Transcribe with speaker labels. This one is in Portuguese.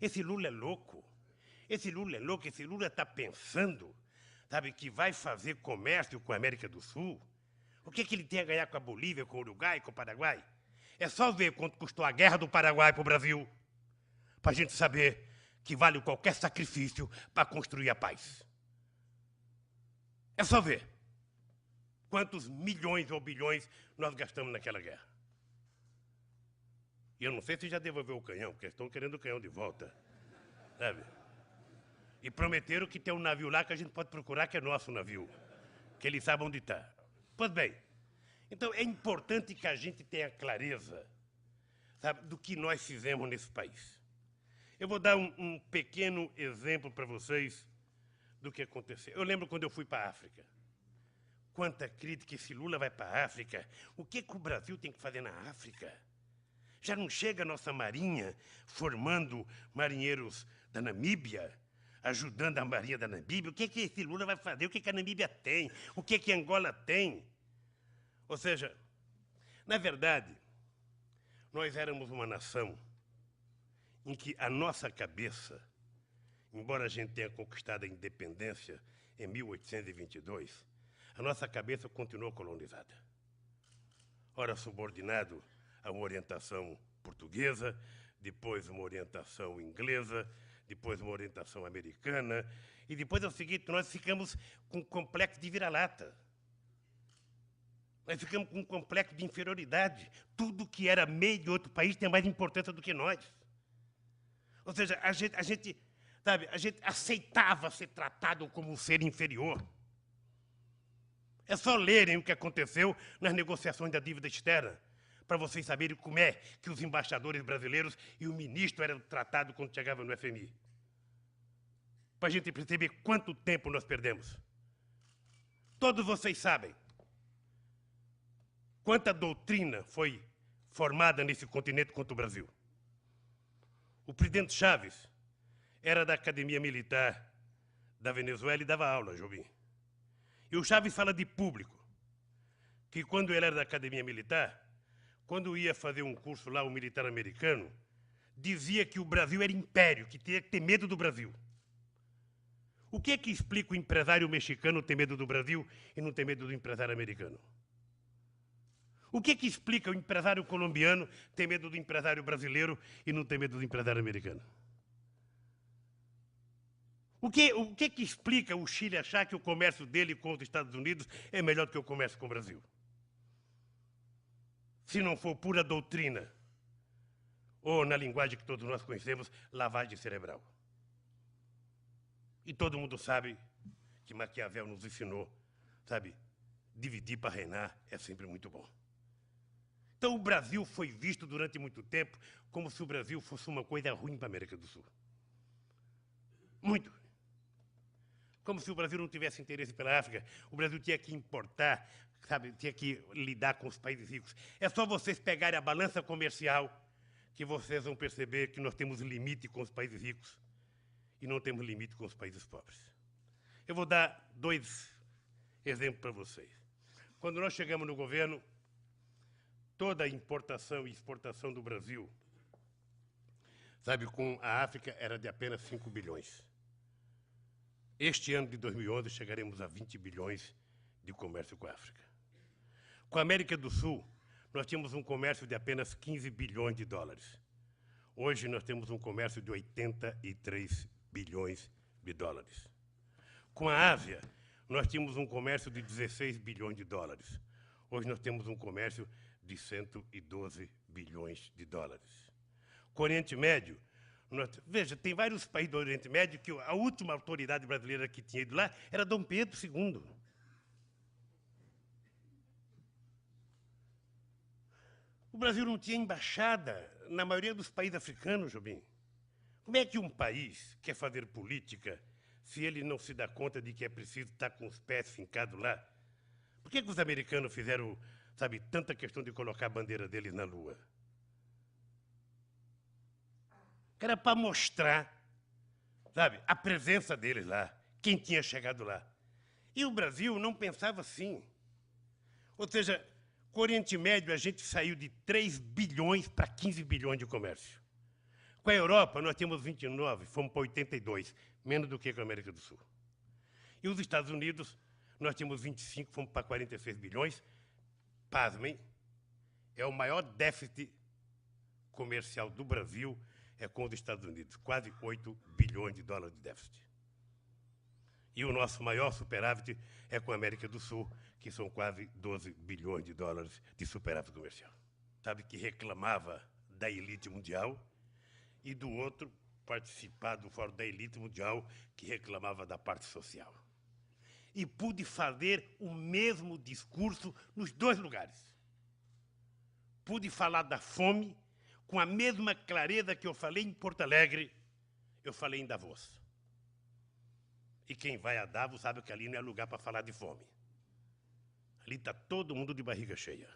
Speaker 1: Esse Lula é louco. Esse Lula é louco. Esse Lula está pensando, sabe, que vai fazer comércio com a América do Sul. O que ele tem a ganhar com a Bolívia, com o Uruguai, com o Paraguai? É só ver quanto custou a guerra do Paraguai para o Brasil, para a gente saber que vale qualquer sacrifício para construir a paz. É só ver quantos milhões ou bilhões nós gastamos naquela guerra. E eu não sei se já devolveu o canhão, porque estão querendo o canhão de volta, sabe? E prometeram que tem um navio lá que a gente pode procurar, que é nosso navio, que eles sabem onde está. Pois bem, então é importante que a gente tenha clareza, sabe, do que nós fizemos nesse país. Eu vou dar um pequeno exemplo para vocês do que aconteceu. Eu lembro quando eu fui para a África. Quanta crítica, esse Lula vai para a África. O que o Brasil tem que fazer na África? Já não chega a nossa marinha formando marinheiros da Namíbia, ajudando a marinha da Namíbia? O que esse Lula vai fazer? O que a Namíbia tem? O que Angola tem? Ou seja, na verdade, nós éramos uma nação em que a nossa cabeça, embora a gente tenha conquistado a independência em 1822, a nossa cabeça continuou colonizada. Ora, subordinado a uma orientação portuguesa, depois uma orientação inglesa, depois uma orientação americana, e depois é o seguinte, nós ficamos com um complexo de vira-lata. Nós ficamos com um complexo de inferioridade. Tudo que era meio de outro país tem mais importância do que nós. Ou seja, a gente aceitava ser tratado como um ser inferior. É só lerem o que aconteceu nas negociações da dívida externa, para vocês saberem como é que os embaixadores brasileiros e o ministro eram tratados quando chegavam no FMI. Para a gente perceber quanto tempo nós perdemos. Todos vocês sabem quanta doutrina foi formada nesse continente contra o Brasil. O presidente Chaves era da Academia Militar da Venezuela e dava aula, Jobim. E o Chaves fala de público, que quando ele era da Academia Militar, quando ia fazer um curso lá, o militar americano, dizia que o Brasil era império, que tinha que ter medo do Brasil. O que é que explica o empresário mexicano ter medo do Brasil e não ter medo do empresário americano? O que é que explica o empresário colombiano ter medo do empresário brasileiro e não ter medo do empresário americano? O que é que explica o Chile achar que o comércio dele com os Estados Unidos é melhor do que o comércio com o Brasil? Se não for pura doutrina, ou, na linguagem que todos nós conhecemos, lavagem cerebral. E todo mundo sabe que Maquiavel nos ensinou, sabe, dividir para reinar é sempre muito bom. Então, o Brasil foi visto durante muito tempo como se o Brasil fosse uma coisa ruim para a América do Sul. Muito. Como se o Brasil não tivesse interesse pela África. O Brasil tinha que importar, sabe, tinha que lidar com os países ricos. É só vocês pegarem a balança comercial que vocês vão perceber que nós temos limite com os países ricos e não temos limite com os países pobres. Eu vou dar 2 exemplos para vocês. Quando nós chegamos no governo, toda a importação e exportação do Brasil, sabe, com a África era de apenas 5 bilhões. Este ano de 2011 chegaremos a 20 bilhões de comércio com a África. Com a América do Sul, nós tínhamos um comércio de apenas 15 bilhões de dólares. Hoje nós temos um comércio de 83 bilhões de dólares. Com a Ásia, nós tínhamos um comércio de 16 bilhões de dólares. Hoje nós temos um comércio de 112 bilhões de dólares. Com o Oriente Médio, veja, tem vários países do Oriente Médio que a última autoridade brasileira que tinha ido lá era Dom Pedro II. O Brasil não tinha embaixada na maioria dos países africanos, Jobim. Como é que um país quer fazer política se ele não se dá conta de que é preciso estar com os pés fincados lá? Por que os americanos fizeram, sabe, tanta questão de colocar a bandeira deles na Lua? Que era para mostrar, sabe, a presença deles lá, quem tinha chegado lá. E o Brasil não pensava assim. Ou seja, com o Oriente Médio a gente saiu de 3 bilhões para 15 bilhões de comércio. Com a Europa, nós tínhamos 29, fomos para 82, menos do que com a América do Sul. E os Estados Unidos, nós tínhamos 25, fomos para 46 bilhões. Pasmem, é o maior déficit comercial do Brasil é com os Estados Unidos, quase 8 bilhões de dólares de déficit. E o nosso maior superávit é com a América do Sul, que são quase 12 bilhões de dólares de superávit comercial. Sabe que reclamava da elite mundial e do outro participar do Fórum da Elite Mundial, que reclamava da parte social. E pude fazer o mesmo discurso nos dois lugares. Pude falar da fome com a mesma clareza que eu falei em Porto Alegre, eu falei em Davos. E quem vai a Davos sabe que ali não é lugar para falar de fome. Ali está todo mundo de barriga cheia.